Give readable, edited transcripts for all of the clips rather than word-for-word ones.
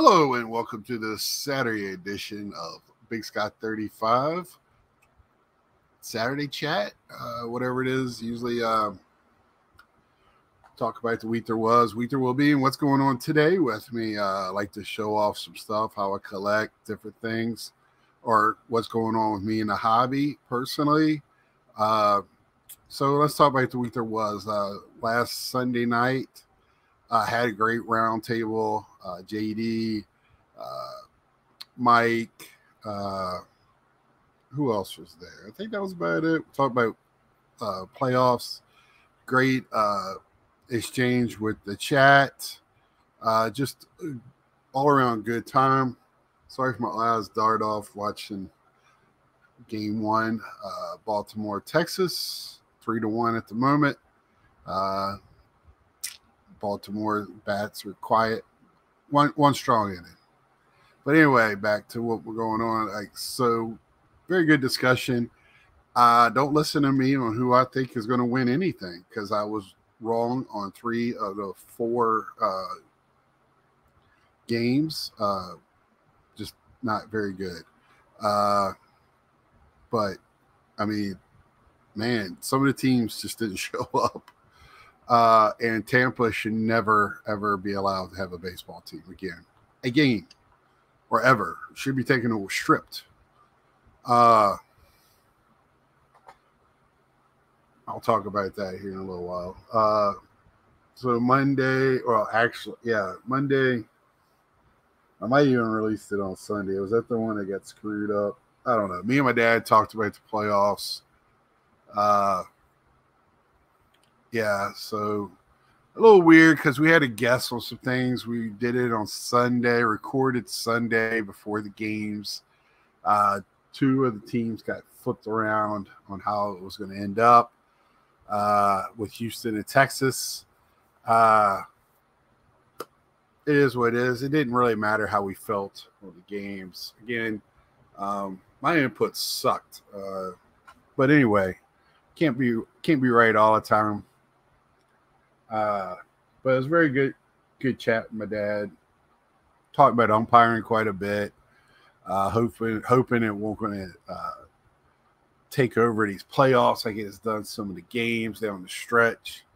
Hello and welcome to the Saturday edition of Big Scott 35 Saturday chat. Whatever it is, usually talk about the week there was, week there will be, and what's going on today with me. I like to show off some stuff, how I collect different things, or what's going on with me in the hobby personally. So let's talk about the week there was. Last Sunday night, I had a great round table. JD, Mike, who else was there? I think that was about it. We talked about playoffs. Great exchange with the chat. Just all around good time. Sorry for my eyes dart off watching game one. Baltimore, Texas, 3-1 at the moment. Baltimore bats are quiet. One strong inning. But anyway, back to what we're going on. So very good discussion. Don't listen to me on who I think is going to win anything, because I was wrong on 3 of the 4 games. Just not very good. But I mean, man, some of the teams just didn't show up. And Tampa should never, ever be allowed to have a baseball team again, or ever. Should be taken over, stripped. I'll talk about that here in a little while. So Monday, Monday, I might even release it on Sunday. Was that the one that got screwed up? I don't know. Me and my dad talked about the playoffs. Yeah, so a little weird because we had to guess on some things. We did it on Sunday, recorded Sunday before the games. 2 of the teams got flipped around on how it was going to end up with Houston and Texas. It is what it is. It didn't really matter how we felt on the games. Again, my input sucked. But anyway, can't be right all the time. But it was very good chat with my dad. Talked about umpiring quite a bit. Hoping it won't going to take over these playoffs like it has done some of the games down the stretch.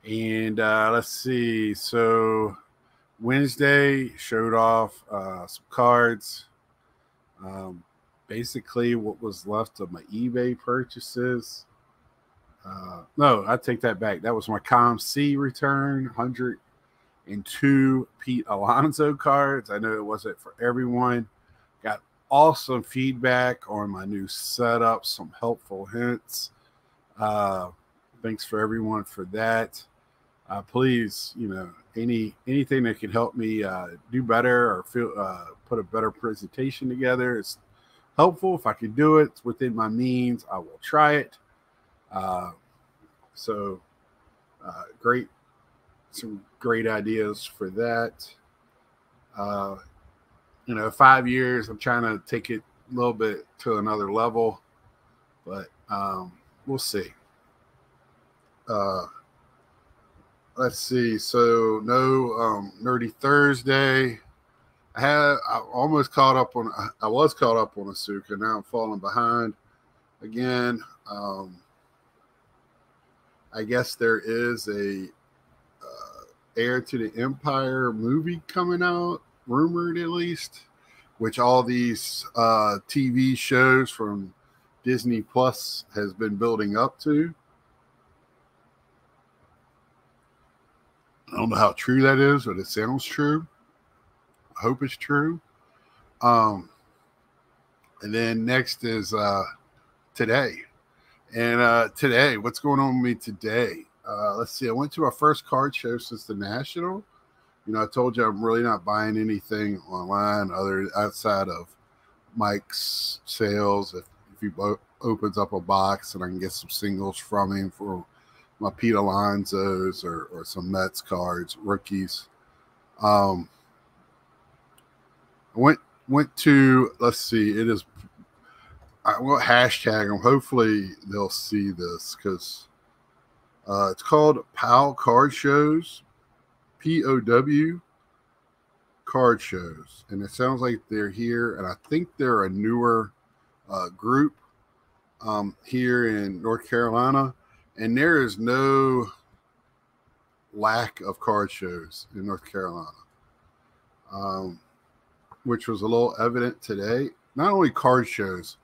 And let's see. So Wednesday showed off some cards. Basically what was left of my eBay purchases. No, I take that back. That was my ComC return, 102 Pete Alonso cards. I know it wasn't for everyone. Got awesome feedback on my new setup, some helpful hints. Thanks for everyone for that. Please, anything that can help me do better or put a better presentation together is helpful. If I can do it, it's within my means, I will try it. Some great ideas for that. 5 years, I'm trying to take it a little bit to another level, but we'll see. Let's see. So no Nerdy Thursday. I was caught up on Asuka. Now I'm falling behind again. I guess there is a Heir to the Empire movie coming out, rumored at least, which all these TV shows from Disney Plus has been building up to. I don't know how true that is, but it sounds true. I hope it's true. And then next is today. And today, what's going on with me today? Let's see. I went to our first card show since the National. I told you I'm really not buying anything online outside of Mike's sales. If he opens up a box and I can get some singles from him for my Pete Alonso's or some Mets cards, rookies. I went to, let's see, it is, I will hashtag them. Hopefully they'll see this because it's called PAL Card Shows, POW card shows, and it sounds like they're here, and I think they're a newer group here in North Carolina, and there is no lack of card shows in North Carolina, which was a little evident today. Not only card shows,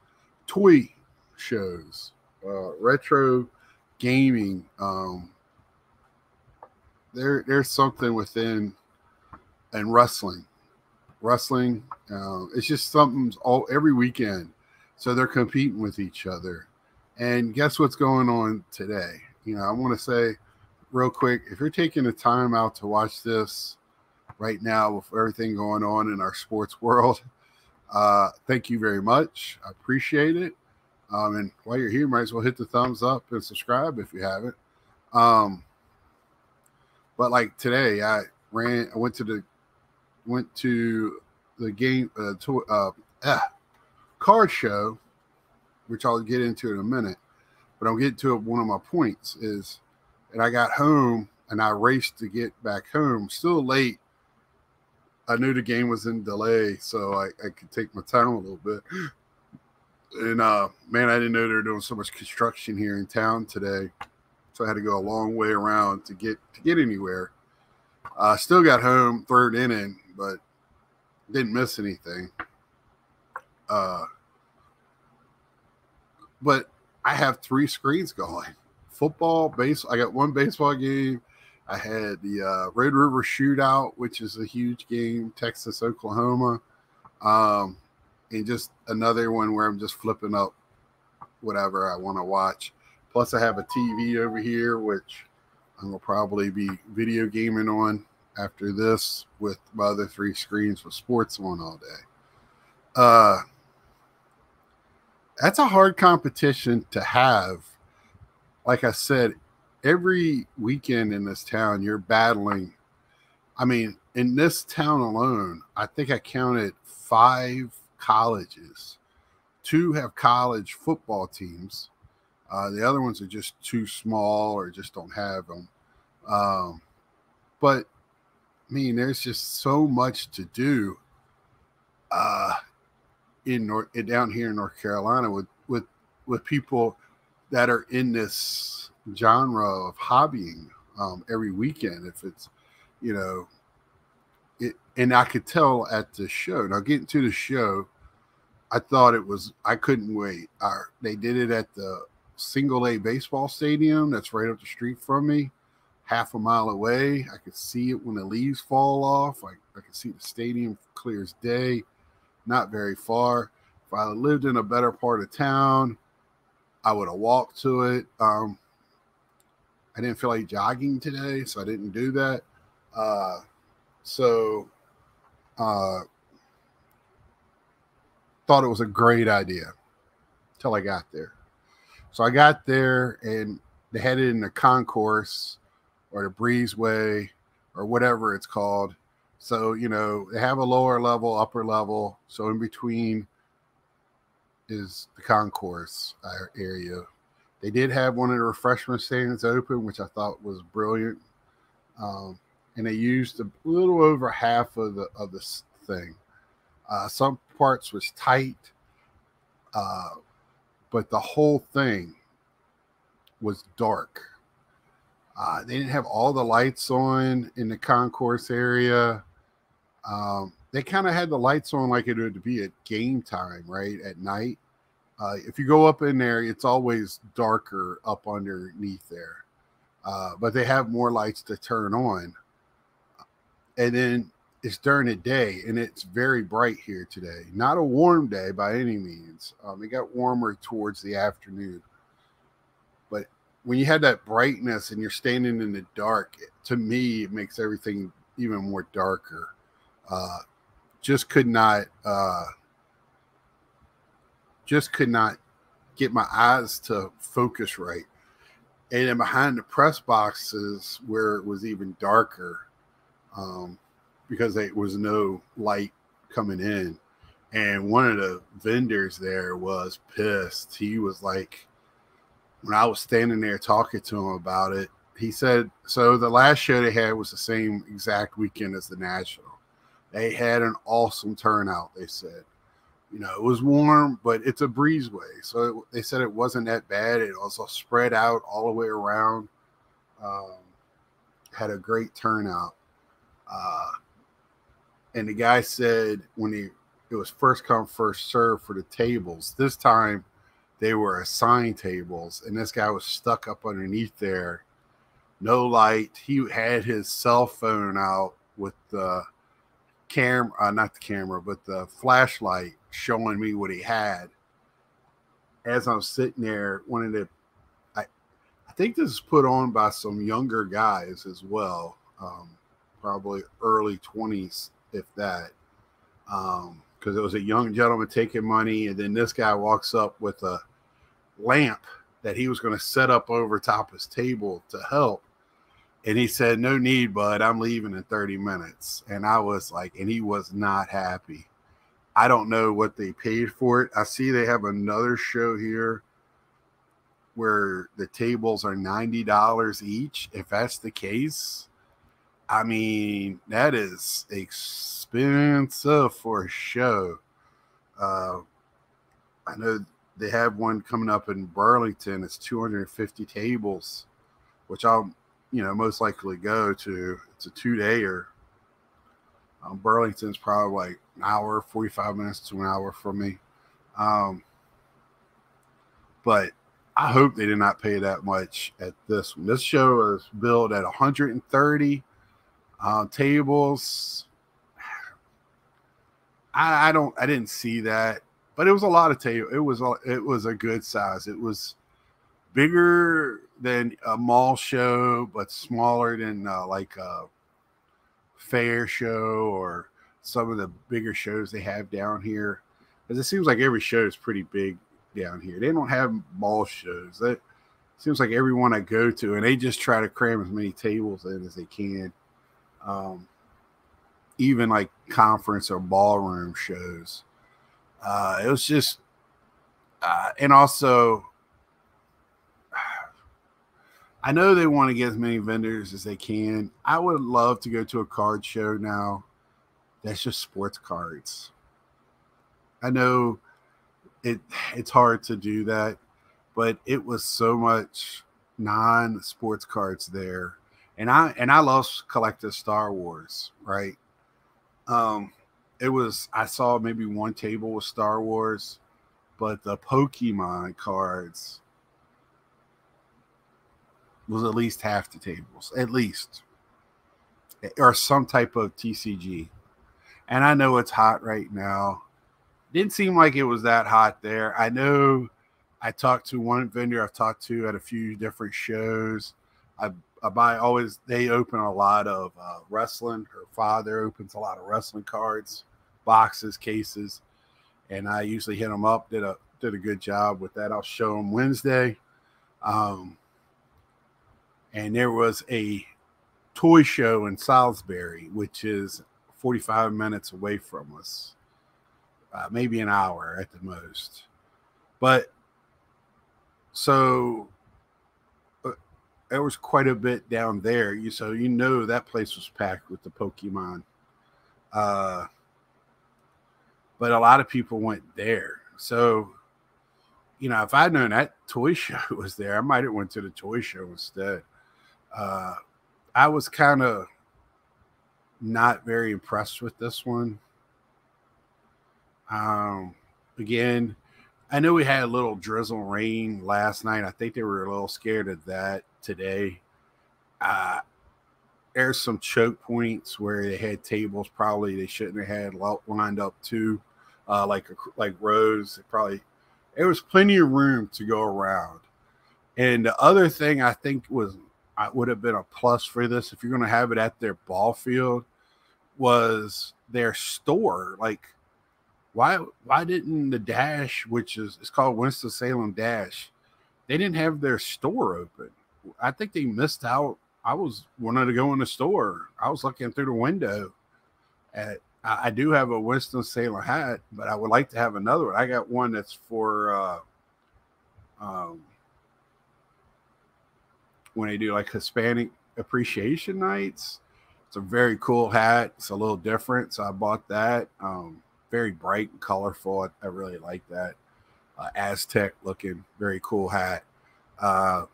toy shows, retro gaming. There's something within, and wrestling. It's just something every weekend. So they're competing with each other. And guess what's going on today? I want to say real quick, if you're taking the time out to watch this right now with everything going on in our sports world, thank you very much. I appreciate it. And while you're here, might as well hit the thumbs up and subscribe if you haven't. But like today, I went to the game card show, which I'll get into in a minute. But I'll get to one of my points is, and I got home and I raced to get back home. Still late. I knew the game was in delay, so I could take my time a little bit. And man, I didn't know they were doing so much construction here in town today, so I had to go a long way around to get anywhere. Still got home third inning, but didn't miss anything. But I have 3 screens going: football, baseball. I got one baseball game. I had the Red River Shootout, which is a huge game, Texas, Oklahoma. And just another one where I'm just flipping up whatever I want to watch. Plus, I have a TV over here, which I'm going to probably be video gaming on after this with my other 3 screens with sports on all day. That's a hard competition to have. Like I said, every weekend in this town, you're battling. I mean, in this town alone, I think I counted 5 colleges. 2 have college football teams. The other ones are just too small or just don't have them. But I mean, there's just so much to do down here in North Carolina with people that are in this genre of hobbying every weekend. If it's, and I could tell at the show. Now, getting to the show, I couldn't wait. They did it at the Single A baseball stadium that's right up the street from me, half a mile away. I could see it when the leaves fall off. I could see the stadium clear as day, not very far. If I lived in a better part of town, I would have walked to it. I didn't feel like jogging today, so I didn't do that. Thought it was a great idea until I got there. So I got there, and they had it in the concourse or the breezeway or whatever it's called. So, they have a lower level, upper level. So in between is the concourse area. They did have one of the refreshment stands open, which I thought was brilliant. And they used a little over half of the thing. Some parts was tight, but the whole thing was dark. They didn't have all the lights on in the concourse area. They kind of had the lights on like it would be at game time, right, at night. If you go up in there, it's always darker up underneath there. But they have more lights to turn on. And then it's during the day, and it's very bright here today. Not a warm day by any means. It got warmer towards the afternoon. But when you have that brightness and you're standing in the dark, to me, it makes everything even more darker. Just could not get my eyes to focus right. And then behind the press boxes where it was even darker, because there was no light coming in. And one of the vendors there was pissed. He was like, when I was standing there talking to him about it, he said, so the last show they had was the same exact weekend as the National. They had an awesome turnout, they said. It was warm, but it's a breezeway. So they said it wasn't that bad. It also spread out all the way around. Had a great turnout. And the guy said it was first come, first serve for the tables. This time they were assigned tables, and this guy was stuck up underneath there. No light. He had his cell phone out with the camera, not the camera, but the flashlight showing me what he had. As I'm sitting there, I think this is put on by some younger guys as well, probably early 20s, if that, because it was a young gentleman taking money, and then this guy walks up with a lamp that he was going to set up over top his table to help. And he said, "No need, bud. I'm leaving in 30 minutes. And I was like, and he was not happy. I don't know what they paid for it. I see they have another show here where the tables are $90 each. If that's the case, I mean, that is expensive for a show. I know they have one coming up in Burlington. It's 250 tables, which I'll most likely go to. It's a 2-dayer. Burlington's probably like an hour, 45 minutes to an hour from me. But I hope they did not pay that much at this one. This show is billed at 130 tables. I didn't see that, but it was a lot of tables. It was a good size. It was bigger than a mall show, but smaller than like a fair show or some of the bigger shows they have down here. Because it seems like every show is pretty big down here. They don't have mall shows. That seems like everyone I go to, and they just try to cram as many tables in as they can. Even like conference or ballroom shows. It was just, and also, I know they want to get as many vendors as they can. I would love to go to a card show now that's just sports cards. I know it's hard to do that, but it was so much non-sports cards there. And I love collecting Star Wars, right? I saw maybe one table with Star Wars, but the Pokemon cards was at least half the tables, at least, or some type of TCG. And I know it's hot right now. Didn't seem like it was that hot there. I know I talked to one vendor I've talked to at a few different shows. I buy always, they open a lot of wrestling. Her father opens a lot of wrestling cards, boxes, cases, and I usually hit them up. Did a good job with that. I'll show them Wednesday. And there was a toy show in Salisbury, which is 45 minutes away from us, maybe an hour at the most. But so there was quite a bit down there. So that place was packed with the Pokemon. But a lot of people went there. So, if I'd known that toy show was there, I might have went to the toy show instead. I was kind of not very impressed with this one. Again, I know we had a little drizzle rain last night. I think they were a little scared of that today. There's some choke points where they had tables probably they shouldn't have had lined up too, like rows. There was plenty of room to go around. And the other thing I think would have been a plus for this, if you're going to have it at their ball field, was their store. Like, why didn't the Dash, which it's called Winston-Salem Dash, they didn't have their store open? I think they missed out. I wanted to go in the store. I was looking through the window. I do have a Winston-Salem hat, but I would like to have another one. I got one that's for when they do like Hispanic appreciation nights. It's a very cool hat. It's a little different, so I bought that. Very bright and colorful. I really like that. Aztec looking, very cool hat. Uh,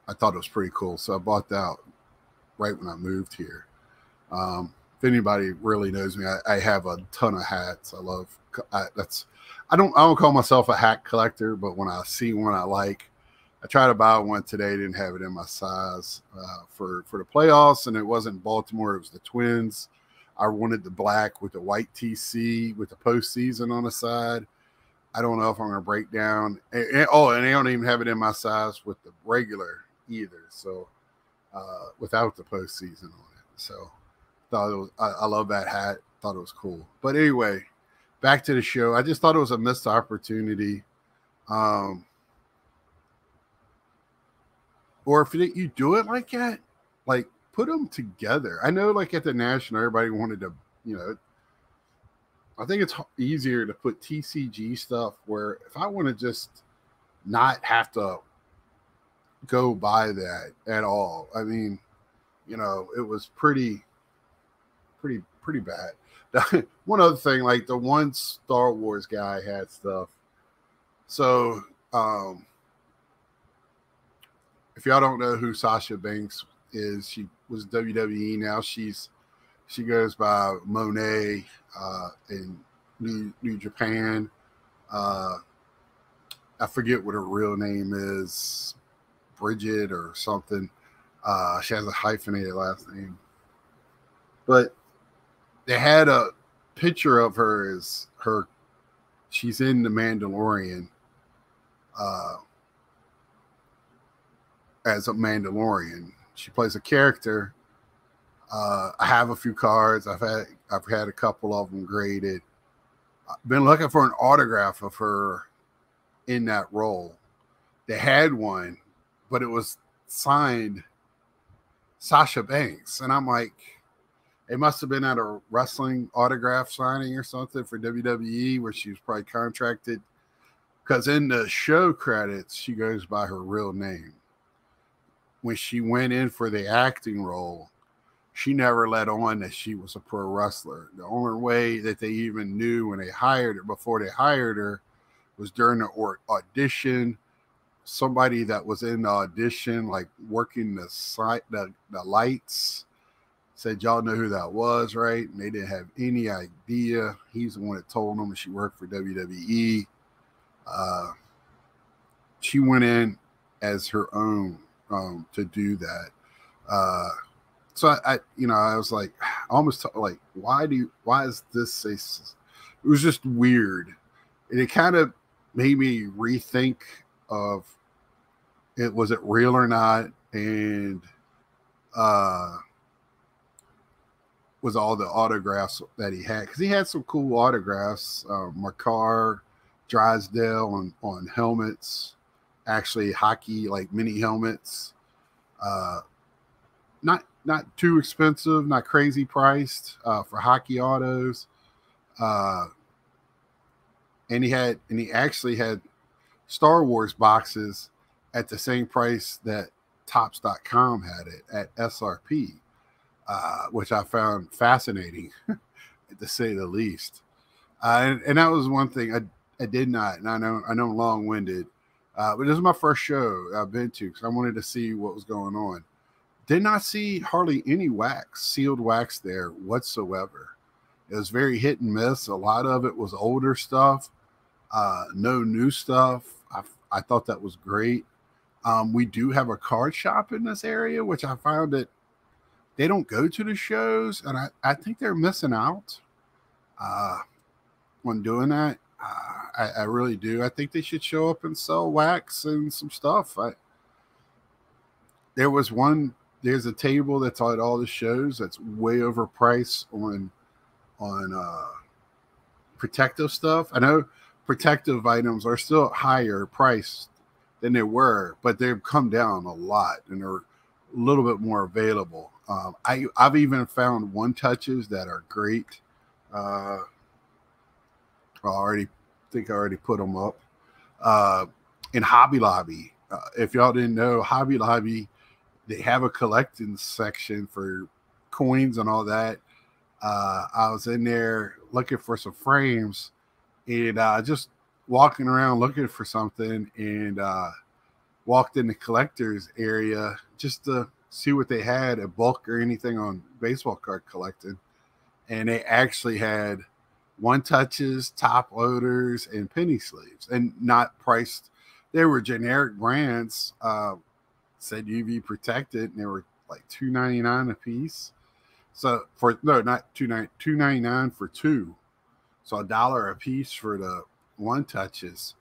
I thought it was pretty cool, so I bought that right when I moved here. If anybody really knows me, I have a ton of hats. I love that's. I don't call myself a hat collector, but when I see one I like, I tried to buy one today. Didn't have it in my size for the playoffs, and it wasn't Baltimore. It was the Twins. I wanted the black with the white TC with the postseason on the side. I don't know if I'm going to break down. And they don't even have it in my size with the regular either. So without the postseason on it. So thought it was. I love that hat. Thought it was cool. But anyway, back to the show. I just thought it was a missed opportunity. Or if you do it like that, like put them together. I know, like at the National, everybody wanted to, I think it's easier to put TCG stuff where if I want to just not have to go buy that at all. I mean, it was pretty bad. One other thing, like the one Star Wars guy had stuff. So, if y'all don't know who Sasha Banks is, she was WWE. Now she goes by Monet in New Japan. I forget what her real name is, Bridget or something. She has a hyphenated last name. But they had a picture of her as her. She's in The Mandalorian. As a Mandalorian, she plays a character. I have a few cards. I've had a couple of them graded. I've been looking for an autograph of her in that role. They had one, but it was signed Sasha Banks, and I'm like, it must have been at a wrestling autograph signing or something for WWE where she was probably contracted. Because in the show credits, she goes by her real name. When she went in for the acting role, she never let on that she was a pro wrestler. The only way that they even knew when they hired her, before they hired her, was during the audition. Somebody that was in the audition, like working the lights, said, y'all know who that was, right? And they didn't have any idea. He's the one that told them, and she worked for WWE. She went in as her own to do that. So I was like, almost like, why is this it was just weird. And it kind of made me rethink of was it real or not? And was all the autographs that he had, because he had some cool autographs, Makar, Drysdale on helmets, actually hockey, like mini helmets, not too expensive, not crazy priced for hockey autos. And he actually had Star Wars boxes at the same price that Tops.com had it at SRP, which I found fascinating, to say the least. And that was one thing I did not, and I know I'm long-winded, but this is my first show I've been to because I wanted to see what was going on. Did not see hardly any sealed wax there whatsoever. It was very hit and miss. A lot of it was older stuff, no new stuff. I thought that was great. We do have a card shop in this area, which I found that they don't go to the shows, and I think they're missing out when doing that. I really do. I think they should show up and sell wax and some stuff. There's a table that's at all the shows that's way overpriced on protective stuff. I know protective items are still higher priced than they were, but they've come down a lot and they're a little bit more available. I've even found one touches that are great. I already put them up in Hobby Lobby. If y'all didn't know, Hobby Lobby, they have a collecting section for coins and all that. I was in there looking for some frames and just walking around looking for something, and walked in the collector's area just to see what they had at bulk or anything on baseball card collecting. And they actually had one touches, top loaders, and penny sleeves, and not priced. They were generic brands, said UV protected, and they were like $2.99 a piece. So for no, not $2.99 for two. So $1 a piece for the one touches.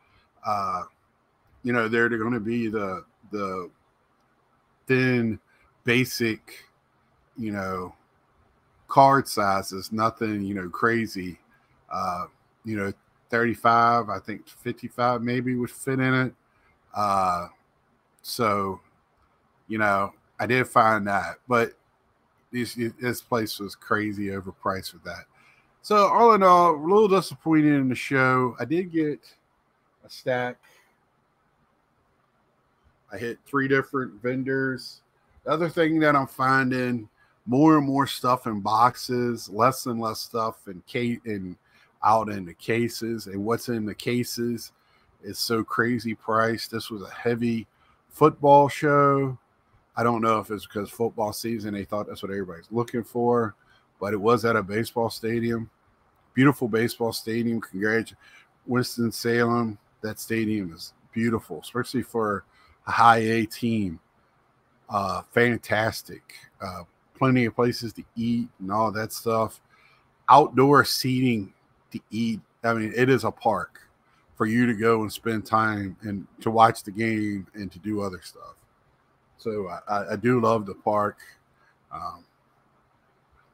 Uh, they're going to be the thin, basic, card sizes. Nothing, crazy. Uh, you know, 35, I think 55 maybe would fit in it. So, I did find that, but this place was crazy overpriced with that. So all in all, a little disappointed in the show. I did get a stack. I hit 3 different vendors. The other thing that I'm finding, more and more stuff in boxes, less and less stuff in out in the cases. And what's in the cases is so crazy priced. This was a heavy football show. I don't know if it's because football season, they thought that's what everybody's looking for, but it was at a baseball stadium. Beautiful baseball stadium. Congratulations, Winston-Salem. That stadium is beautiful, especially for a high A team. Fantastic. Plenty of places to eat and all that stuff. Outdoor seating to eat. I mean, it is a park for you to go and spend time and to watch the game and to do other stuff. So I do love the park.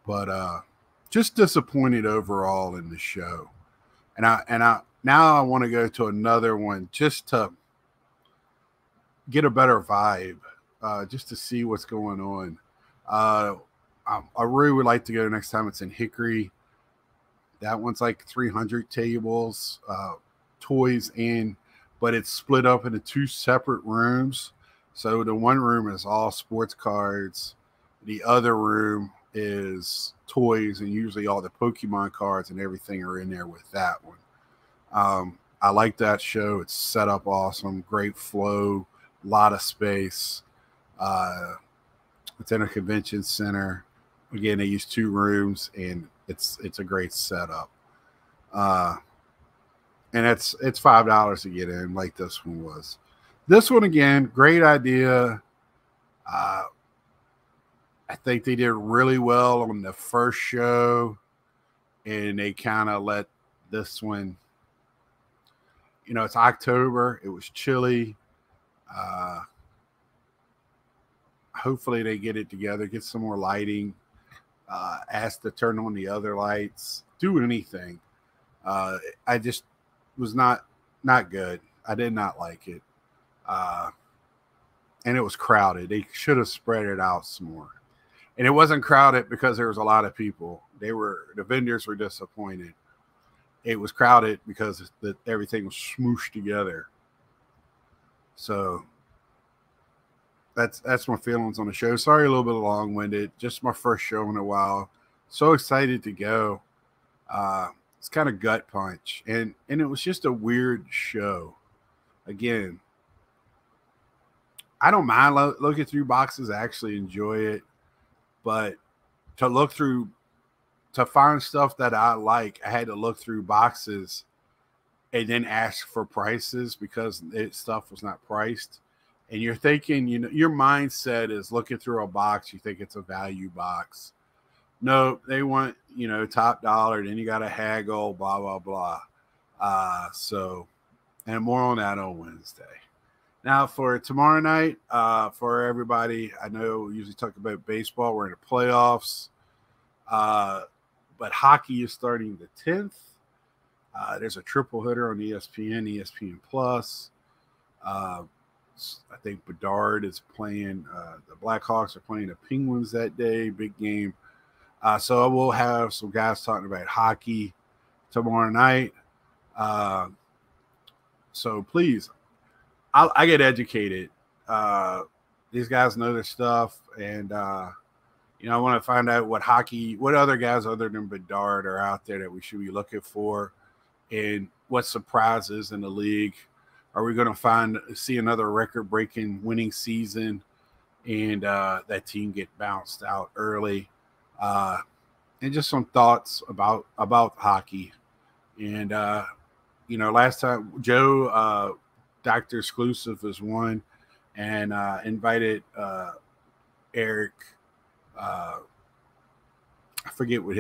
But just disappointed overall in the show. And I now I want to go to another one just to get a better vibe, just to see what's going on. I really would like to go next time. It's in Hickory. That one's like 300 tables, toys in, but it's split up into 2 separate rooms. So the one room is all sports cards. The other room is toys, and usually all the Pokemon cards and everything are in there with that one. I like that show. It's set up awesome, great flow, a lot of space. It's in a convention center. Again, they use 2 rooms, and it's a great setup. And it's $5 to get in, like this one was. This one again, great idea. I think they did really well on the first show, and they kind of let this one. It's October. It was chilly. Hopefully they get it together, get some more lighting. Ask to turn on the other lights. Do anything. I just was not good. I did not like it. And it was crowded. They should have spread it out some more. And it wasn't crowded because there was a lot of people. The vendors were disappointed. It was crowded because everything was smooshed together. So that's my feelings on the show. Sorry, a little bit long-winded. Just my first show in a while. So excited to go. It's kind of gut punch. And it was just a weird show. Again, I don't mind looking through boxes. I actually enjoy it. But to find stuff that I like, I had to look through boxes and then ask for prices because stuff was not priced. And you're thinking, your mindset is looking through a box. You think it's a value box. No, they want, top dollar. Then you got to haggle, blah, blah, blah. And more on that on Wednesday. Now, for tomorrow night, for everybody, I know we usually talk about baseball. We're in the playoffs. But hockey is starting the 10th. There's a triple hitter on ESPN, ESPN Plus. I think Bedard is playing. The Blackhawks are playing the Penguins that day. Big game. So I will have some guys talking about hockey tomorrow night. So please, I get educated. These guys know their stuff, and I want to find out what other guys other than Bedard are out there that we should be looking for, and what surprises in the league. Are we going to see another record-breaking winning season, and that team get bounced out early? And just some thoughts about hockey. And last time Joe Dr. Exclusive was one, and invited Eric. I forget what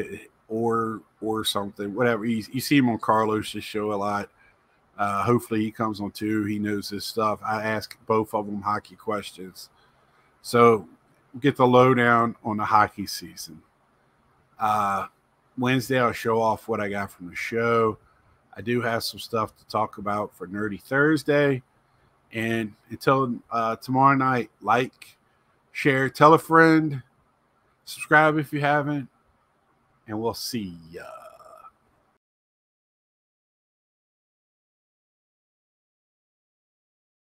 or something, whatever. You see him on Carlos's show a lot. Hopefully he comes on too. He knows his stuff. I ask both of them hockey questions. So get the lowdown on the hockey season. Wednesday, I'll show off what I got from the show. I do have some stuff to talk about for Nerdy Thursday. And until tomorrow night, like, share, tell a friend, subscribe if you haven't, and we'll see ya.